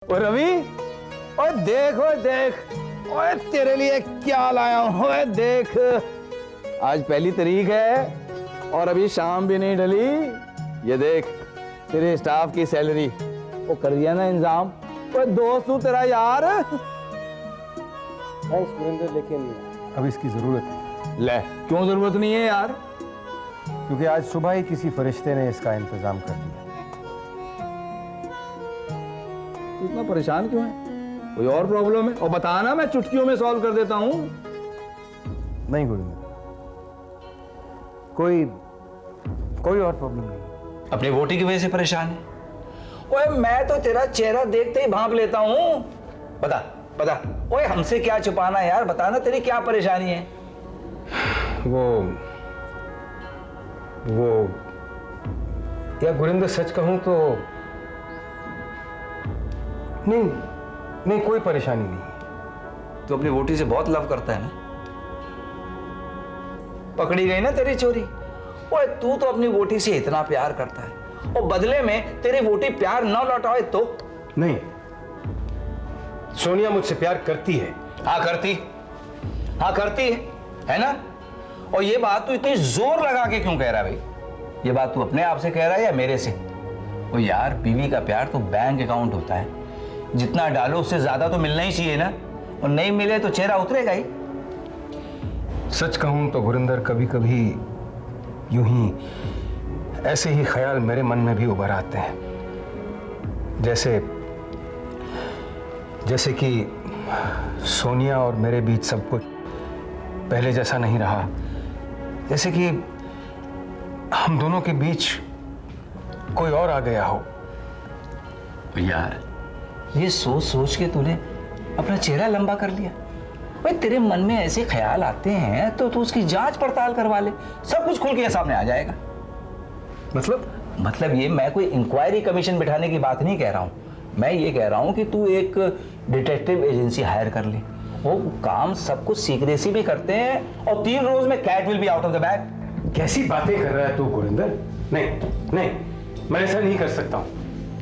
ओ रवि, ओए देख, ओए देख, ओए तेरे लिए क्या लाया हूं। ओए देख, आज पहली तारीख है और अभी शाम भी नहीं ढली। ये देख तेरे स्टाफ की सैलरी वो कर दिया ना इंतजाम। ओए दोस्त हूं तेरा यार। थैंक्स गुरिंदर, लेकिन अब इसकी जरूरत नहीं। ले, क्यों जरूरत नहीं है यार? क्योंकि आज सुबह ही किसी फरिश्ते ने इसका इंतजाम कर दिया। तू इतना परेशान क्यों है? कोई और प्रॉब्लम है? और बताना, मैं चुटकियों में सॉल्व कर देता हूं। नहीं गुरिंदर, कोई और प्रॉब्लम नहीं। अपनी वोटी की वजह से परेशान है? ओए मैं तो तेरा चेहरा देखते ही भांप लेता हूं। बता बता, ओए हमसे क्या छुपाना यार, बता ना तेरी क्या परेशानी है? वो या गुरिंदर सच कहूं तो नहीं, कोई परेशानी नहीं। तू अपनी वोटी से बहुत लव करता है ना? पकड़ी गई ना तेरी चोरी। ओए तू तो अपनी वोटी से इतना प्यार करता है और बदले में तेरी वोटी प्यार न लौटाए तो? नहीं, सोनिया मुझसे प्यार करती है। हाँ करती है ना? और ये बात तू इतनी जोर लगा के क्यों कह रहा है भाई? ये बात तू अपने आप से कह रहा है या मेरे से? ओ यार, बीवी का प्यार तो बैंक अकाउंट होता है, जितना डालो उससे ज्यादा तो मिलना ही चाहिए ना। और नहीं मिले तो चेहरा उतरेगा ही। सच कहूं तो गुरिंदर, कभी कभी यूं ही ऐसे ही ख्याल मेरे मन में भी उभर आते हैं, जैसे कि सोनिया और मेरे बीच सब कुछ पहले जैसा नहीं रहा, जैसे कि हम दोनों के बीच कोई और आ गया हो। यार, ये सोच सोच के तूने अपना चेहरा लंबा कर लिया। भाई तेरे मन में ऐसे ख्याल आते हैं तो तू उसकी जांच पड़ताल करवा ले, सब कुछ खुल के सामने आ जाएगा। मतलब ये मैं कोई इंक्वायरी कमीशन बिठाने की बात नहीं कह रहा हूं। मैं ये कह रहा हूं कि तू एक डिटेक्टिव एजेंसी हायर कर ले। वो काम सब कुछ सीक्रेसी भी करते हैं और 3 रोज में cat will be out of the bag. कैसी बातें कर रहा है तू गुरिंदर? नहीं, मैं ऐसा नहीं कर सकता हूं।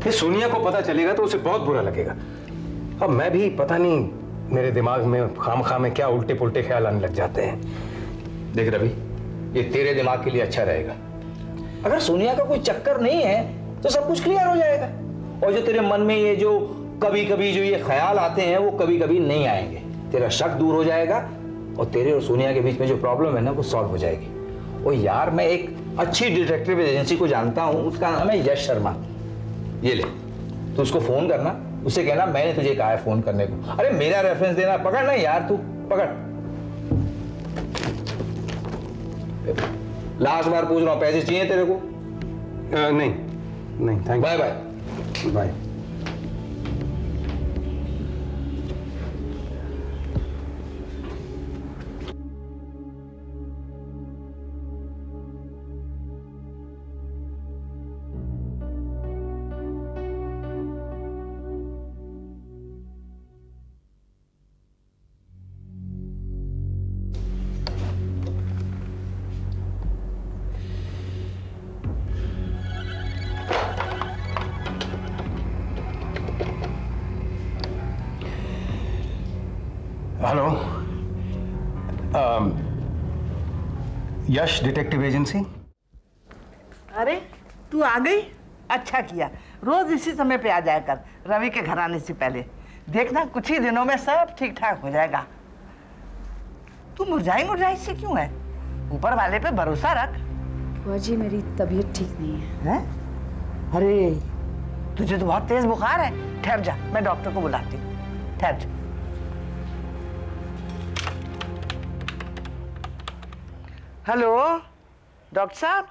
ये सोनिया को पता चलेगा तो उसे बहुत बुरा लगेगा। अब मैं भी पता नहीं मेरे दिमाग में खामखा में क्या उल्टे पुल्टे ख्याल आने लग जाते हैं। देख रवि, ये तेरे दिमाग के लिए अच्छा रहेगा। अगर सोनिया का कोई चक्कर नहीं है तो सब कुछ क्लियर हो जाएगा। और जो तेरे मन में ये जो कभी कभी जो ये ख्याल आते हैं वो कभी कभी नहीं आएंगे। तेरा शक दूर हो जाएगा और तेरे और सोनिया के बीच में जो प्रॉब्लम है ना वो सॉल्व हो जाएगी। और यार, मैं एक अच्छी डिटेक्टिव एजेंसी को जानता हूं, उसका नाम है यश शर्मा। ये ले, तू उसको फोन करना, उसे कहना मैंने तुझे कहा है फोन करने को। अरे मेरा रेफरेंस देना, पकड़ ना यार, तू पकड़। लास्ट बार पूछ रहा हूं, पैसे चाहिए तेरे को? नहीं thank. Bye bye. Hello, Yash detective agency. अरे तू आ गई, अच्छा किया। रोज इसी समय पे आ जाया कर, रवि के घर आने से पहले। देखना कुछ ही दिनों में सब ठीक ठाक हो जाएगा। तू मुरझाई से क्यों है? ऊपर वाले पे भरोसा रख। बुआ जी, मेरी तबीयत ठीक नहीं है। हैं? अरे तुझे तो बहुत तेज बुखार है। ठहर जा, मैं डॉक्टर को बुलाती हूँ। ठहर जा। हेलो डॉक्टर साहब।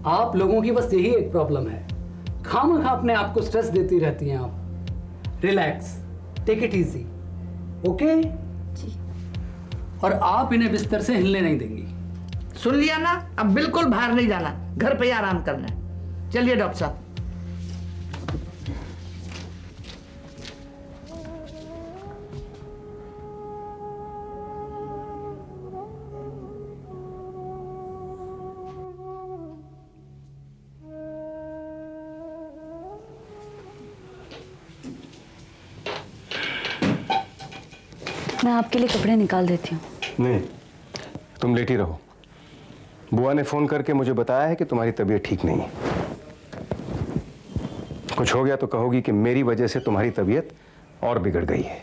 आप लोगों की बस यही एक प्रॉब्लम है, खामखा अपने आप को स्ट्रेस देती रहती हैं आप। Relax, take it easy, okay ji. और आप इन्हें बिस्तर से हिलने नहीं देंगी। सुन लिया ना? अब बिल्कुल बाहर नहीं जाना, घर पे ही आराम करना है। चलिए डॉक्टर साहब। मैं आपके लिए कपड़े निकाल देती हूँ। नहीं, तुम लेटी रहो। बुआ ने फोन करके मुझे बताया है कि तुम्हारी तबीयत ठीक नहीं है। कुछ हो गया तो कहोगी कि मेरी वजह से तुम्हारी तबीयत और बिगड़ गई है।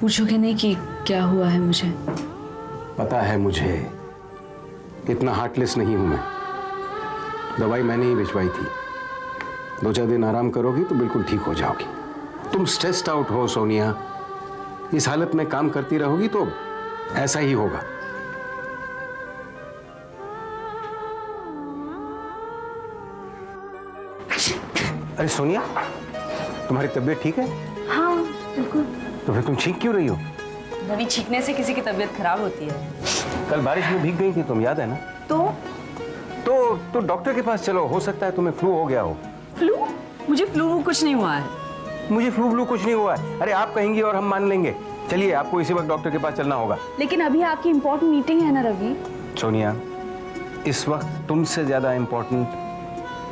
पूछोगे नहीं कि क्या हुआ है मुझे? पता है मुझे, इतना हार्टलेस नहीं हूं मैं। दवाई मैंने ही भिजवाई थी। 2-4 दिन आराम करोगी तो बिल्कुल ठीक हो जाओगी। तुम स्ट्रेस्ड आउट हो सोनिया। इस हालत में काम करती रहोगी तो ऐसा ही होगा। अरे सोनिया, तुम्हारी तबीयत ठीक है? हाँ बिल्कुल। तो फिर तुम छींक क्यों रही हो? रवि, छींकने से किसी की तबीयत खराब होती है? कल बारिश में भीग गई थी तुम, याद है ना? तो डॉक्टर के पास चलो, हो सकता है तुम्हें फ्लू हो गया हो। फ्लू? मुझे फ्लू कुछ नहीं हुआ है। मुझे फ्लू कुछ नहीं हुआ है। अरे आप कहेंगी और हम मान लेंगे। चलिए, आपको इसी वक्त डॉक्टर के पास चलना होगा। लेकिन अभी आपकी इम्पोर्टेंट मीटिंग है ना रवि। सोनिया, इस वक्त तुमसे ज्यादा इम्पोर्टेंट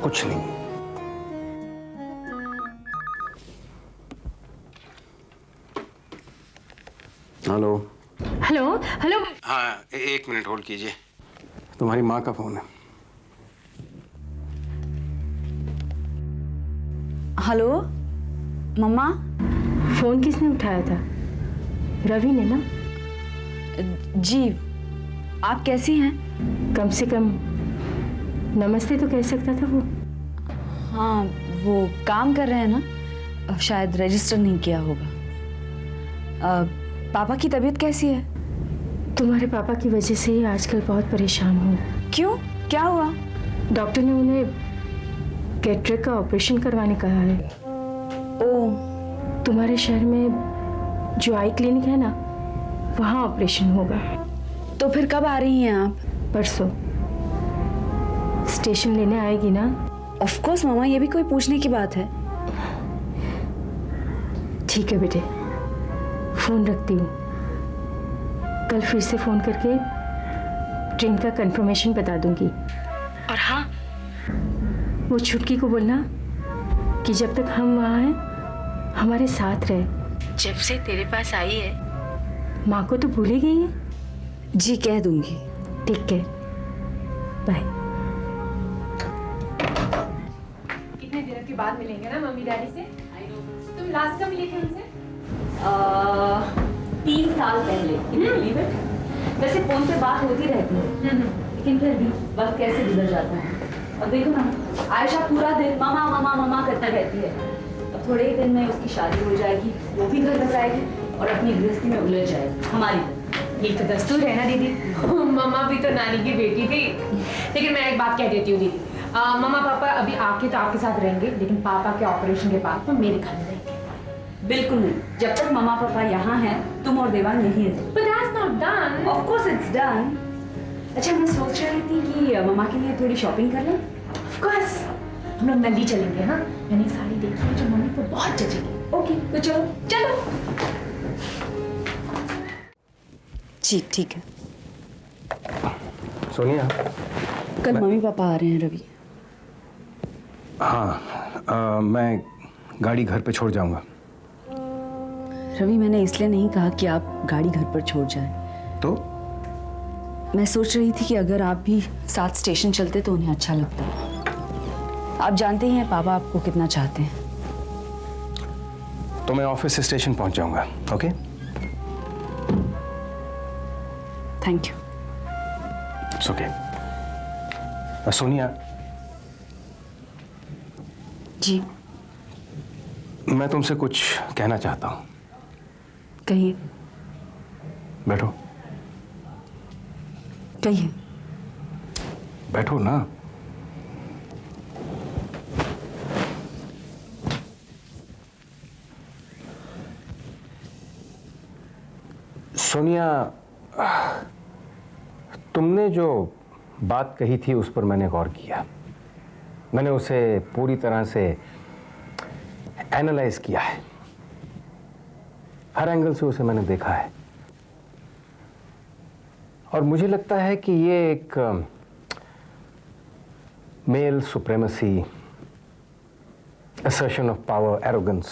कुछ नहीं। हेलो। Hello hello. हाँ, एक मिनट होल्ड कीजिए। तुम्हारी माँ का फोन है। हेलो मम्मा। फोन किसने उठाया था? रवि ने ना? जी, आप कैसी हैं? कम से कम नमस्ते तो कह सकता था वो। हाँ, वो काम कर रहे हैं ना, शायद रजिस्टर नहीं किया होगा। पापा की तबीयत कैसी है? तुम्हारे पापा की वजह से ही आजकल बहुत परेशान हूँ। क्यों, क्या हुआ? डॉक्टर ने उन्हें कैटरेक्ट का ऑपरेशन करवाने कहा है। ओह, तुम्हारे शहर में जो आई क्लिनिक है ना, वहाँ ऑपरेशन होगा। तो फिर कब आ रही हैं आप? परसों। स्टेशन लेने आएगी ना? ऑफ कोर्स मामा, ये भी कोई पूछने की बात है? ठीक है बेटे, फोन रखती हूँ। कल फिर से फोन करके ट्रेन का कंफर्मेशन बता दूंगी। और हाँ, वो छुटकी को बोलना कि जब तक हम वहाँ हैं हमारे साथ रहे। जब से तेरे पास आई है, माँ को तो भूल ही गई है। जी, कह दूंगी। ठीक है, बाय। कितने दिनों के बाद मिलेंगे ना मम्मी डैडी से? तुम लास्ट कब मिले थे उनसे? 3 साल पहले। वैसे फोन पे बात होती रहती है, लेकिन फिर भी वक्त कैसे गुजर जाता है। और देखो ना, आयशा पूरा दिन मामा मामा मामा करती रहती है। अब थोड़े ही दिन में उसकी शादी हो जाएगी, वो भी घर बस आएगी और अपनी गृहस्थी में उलझ जाएगी हमारी। ये तो दस्तूर है ना दीदी। मम्मा भी तो नानी की बेटी थी। लेकिन मैं एक बात कह देती हूँ दीदी, मम्मा पापा अभी आके तो आपके साथ रहेंगे, लेकिन पापा के ऑपरेशन के बाद वो मेरे घर में रहेंगे। बिल्कुल नहीं, जब तक मामा पापा यहाँ हैं, तुम और देवांग नहीं है। But that's not done. Of course it's done. अच्छा, मैं सोच रही थी कि मम्मा के लिए थोड़ी शॉपिंग कर लें। Of course. हम लोग नंदी चलेंगे। हाँ, मैंने एक साड़ी देखी है जो मम्मी को बहुत जचेगी। ओके, तो चलो। चलो। जी ठीक है। सोनिया, कल मम्मी पापा आ रहे हैं रवि। हाँ, मैं गाड़ी घर पे छोड़ जाऊंगा। रवि, मैंने इसलिए नहीं कहा कि आप गाड़ी घर पर छोड़ जाएं। तो मैं सोच रही थी कि अगर आप भी साथ स्टेशन चलते तो उन्हें अच्छा लगता। आप जानते ही हैं पापा आपको कितना चाहते हैं। तो मैं ऑफिस से स्टेशन पहुंच जाऊंगा। Okay, thank you. It's okay. Sonia ji, मैं तुमसे कुछ कहना चाहता हूं। कहिए। बैठो। कहिए। बैठो ना। सोनिया, तुमने जो बात कही थी उस पर मैंने गौर किया। मैंने उसे पूरी तरह से एनालाइज किया है, हर एंगल से उसे मैंने देखा है, और मुझे लगता है कि ये एक male supremacy, assertion of power, arrogance,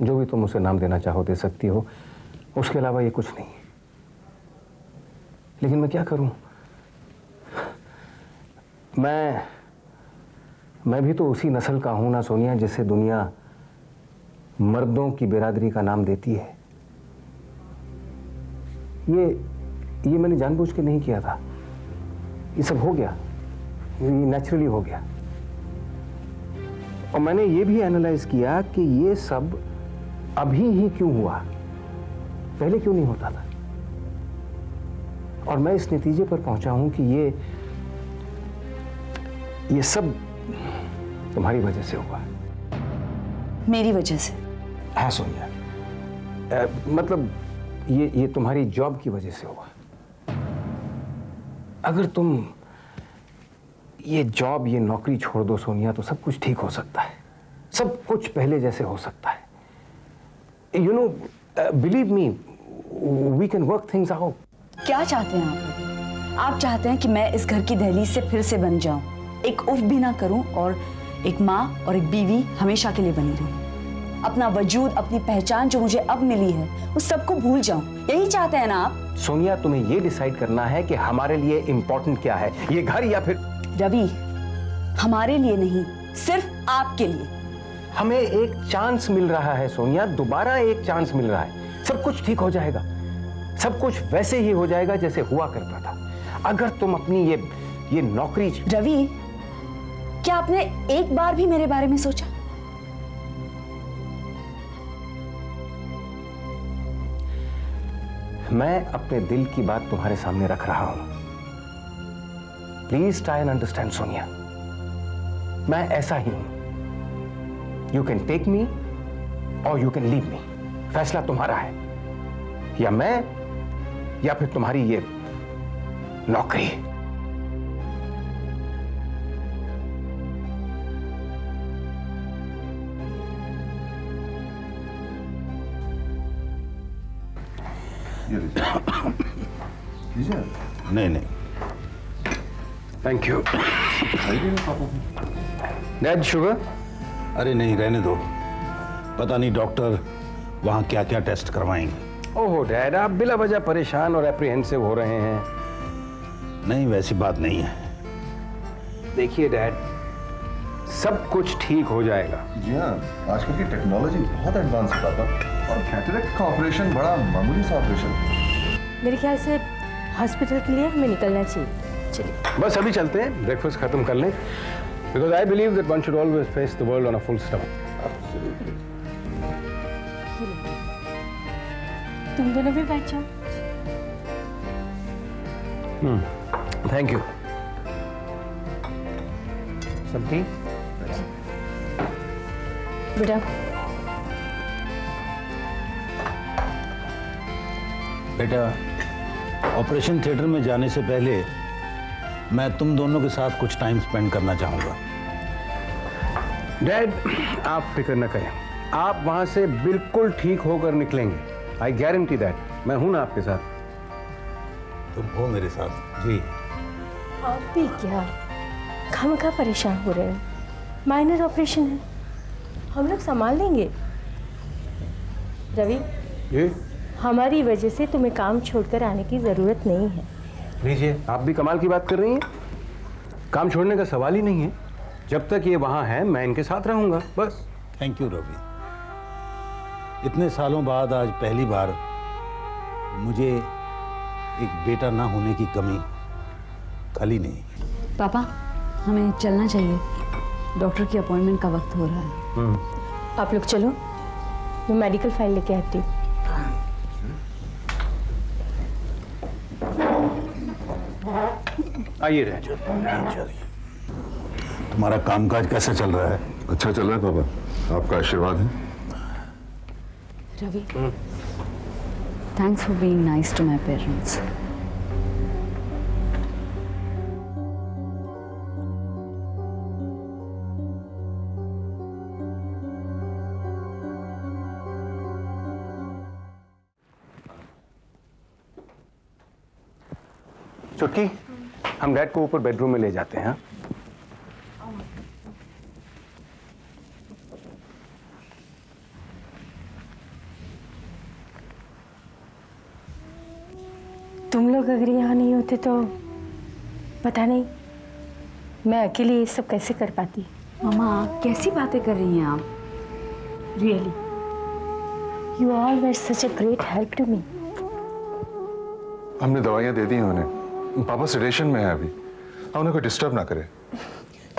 जो भी तुम उसे नाम देना चाहो दे सकती हो, उसके अलावा ये कुछ नहीं है। लेकिन मैं क्या करूं? मैं भी तो उसी नस्ल का हूं ना सोनिया, जिसे दुनिया मर्दों की बिरादरी का नाम देती है। ये मैंने जानबूझ के नहीं किया था, ये सब हो गया, ये नेचुरली हो गया। और मैंने ये भी एनालाइज किया कि ये सब अभी ही क्यों हुआ, पहले क्यों नहीं होता था। और मैं इस नतीजे पर पहुंचा हूं कि ये सब तुम्हारी वजह से हुआ। मेरी वजह से? हाँ सोनिया, मतलब ये तुम्हारी जॉब की वजह से हुआ। अगर तुम ये जॉब, ये नौकरी छोड़ दो सोनिया, तो सब कुछ ठीक हो सकता है, सब कुछ पहले जैसे हो सकता है। You know, believe me, we can work things out. क्या चाहते हैं आप? आप चाहते हैं कि मैं इस घर की दहलीज से फिर से बन जाऊं, एक उफ भी ना करूं और एक माँ और एक बीवी हमेशा के लिए बनी रहूं। अपना वजूद, अपनी पहचान जो मुझे अब मिली है, उस सबको भूल जाऊं। यही चाहते हैं ना आप? सोनिया, तुम्हें ये डिसाइड करना है कि हमारे लिए इंपॉर्टेंट क्या है, ये घर या फिर... रवि, हमारे लिए नहीं, सिर्फ आपके लिए। हमें एक चांस मिल रहा है सोनिया, दोबारा एक चांस मिल रहा है। सब कुछ ठीक हो जाएगा, सब कुछ वैसे ही हो जाएगा जैसे हुआ करता था, अगर तुम अपनी ये नौकरी... रवि, क्या आपने एक बार भी मेरे बारे में सोचा? मैं अपने दिल की बात तुम्हारे सामने रख रहा हूं। Please try and understand Sonia, मैं ऐसा ही हूं। यू कैन टेक मी और यू कैन लीव मी, फैसला तुम्हारा है, या मैं या फिर तुम्हारी ये नौकरी। नहीं, थैंक यू। Dad, sugar? अरे नहीं, रहने दो। पता नहीं डॉक्टर वहाँ क्या क्या टेस्ट करवाएंगे। ओहो डैड, आप बिला वजह परेशान और एप्रीहेंसिव हो रहे हैं। नहीं, वैसी बात नहीं है। देखिए डैड, सब कुछ ठीक हो जाएगा। जी हाँ, आजकल की टेक्नोलॉजी बहुत एडवांस है पापा, और कैटरेक्ट का ऑपरेशन बड़ा मामूली सा ऑपरेशन। मेरे ख्याल से हॉस्पिटल के लिए हमें निकलना चाहिए। चलिए बस अभी चलते हैं, ब्रेकफास्ट खत्म कर लें, because I believe that one should always face the world on a full stomach. तुम दोनों भी बैठ जाओ। Thank you. सब ठीक? बेटा, बेटा, ऑपरेशन थिएटर में जाने से पहले मैं तुम दोनों के साथ कुछ टाइम स्पेंड करना चाहूंगा। डैड, आप फिक्र न करें, आप वहां से बिल्कुल ठीक होकर निकलेंगे। I guarantee that. मैं हूं ना आपके साथ। तुम हो मेरे साथ? जी। आप भी क्या खामखा परेशान हो रहे हो? माइनर ऑपरेशन है, हम लोग संभाल लेंगे। रवि, ये हमारी वजह से तुम्हें काम छोड़कर आने की जरूरत नहीं है। लीजिए, आप भी कमाल की बात कर रही हैं। काम छोड़ने का सवाल ही नहीं है। जब तक ये वहां है, मैं इनके साथ रहूंगा, बस। Thank you Ravi. इतने सालों बाद आज पहली बार मुझे एक बेटा ना होने की कमी खली नहीं। पापा, हमें चलना चाहिए, डॉक्टर की अपॉइंटमेंट का वक्त हो रहा है। आप लोग चलो, मैं मेडिकल फाइल लेके आती हूँ। आइए रह। तुम्हारा कामकाज कैसा चल रहा है? अच्छा चल रहा है पापा, आपका आशीर्वाद है। Ravi, Thanks for being nice to my parents. चुटकी, हम डैड को ऊपर बेडरूम में ले जाते हैं। तुम लोग अगर यहाँ नहीं होते तो पता नहीं मैं अकेले ये सब कैसे कर पाती। मामा कैसी बातें कर रही हैं आप? Really you all were such a great help to me. हमने दवाइयाँ दे दी हैं उन्हें। पापा सेडेशन में है अभी, उन्हें कोई डिस्टर्ब ना करे।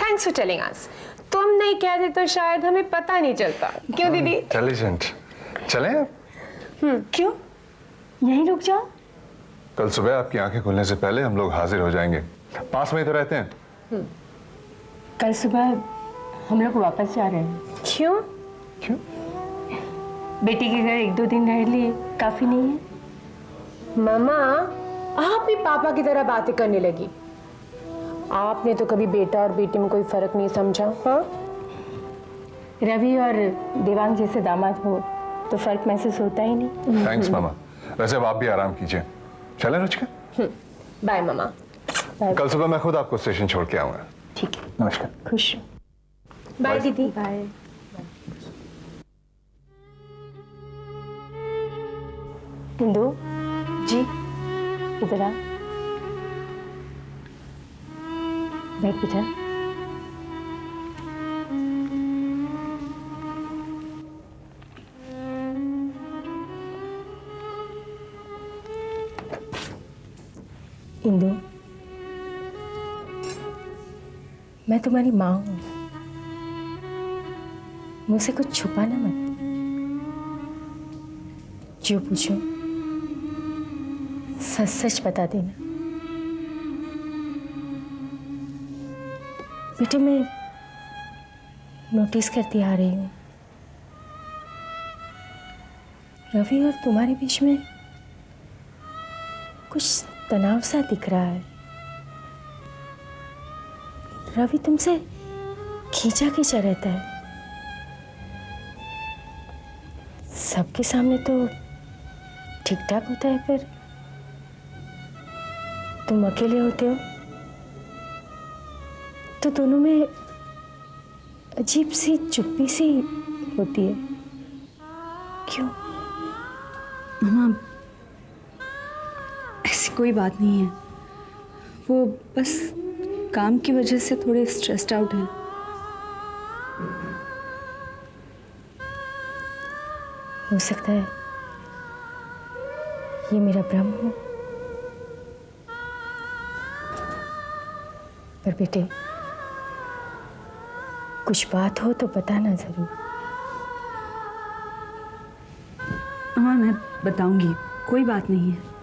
Thanks for telling us. तुम नहीं कहते तो शायद हमें पता नहीं चलता, क्यों दीदी? इंटेलिजेंट। चलें अब? क्यों? यहीं रुक जाओ। कल सुबह आपकी आंखें खुलने से पहले हम लोग हाजिर हो जाएंगे। पास में ही तो रहते हैं। कल सुबह हम लोग वापस जा रहे हैं। क्यों? क्यों? बेटी के घर 1-2 दिन रह लिए काफी नहीं है? मामा, आप भी पापा की तरह बातें करने लगी। आपने तो कभी बेटा और बेटी में कोई फर्क नहीं समझा। हाँ, रवि और देवांग जैसे दामाद हो तो फर्क महसूस होता ही नहीं। थैंक्स मामा। वैसे अब आप भी आराम कीजिए। चलें रुचिका? बाय मामा। कल सुबह मैं खुद आपको स्टेशन छोड़ के आऊंगा। ठीक है, नमस्कार। खुश। बाय दीदी। बाय। इंदु जी, इधर आ। बैठ बेटा। इंदु, मैं तुम्हारी माँ हूँ, मुझसे कुछ छुपाना मत। जो पूछो सच सच बता देना। बेटे, मैं नोटिस करती आ रही हूँ रवि और तुम्हारे बीच में कुछ तनाव सा दिख रहा है। रवि तुमसे खींचा खींचा रहता है। सबके सामने तो ठीक ठाक होता है, फिर तुम अकेले होते हो तो दोनों में अजीब सी चुप्पी सी होती है। क्यों? मामा, ऐसी कोई बात नहीं है। वो बस काम की वजह से थोड़े स्ट्रेस्ड आउट हैं। हो सकता है ये मेरा भ्रम हो, पर बेटे कुछ बात हो तो बताना जरूर। मामा, मैं बताऊंगी, कोई बात नहीं है।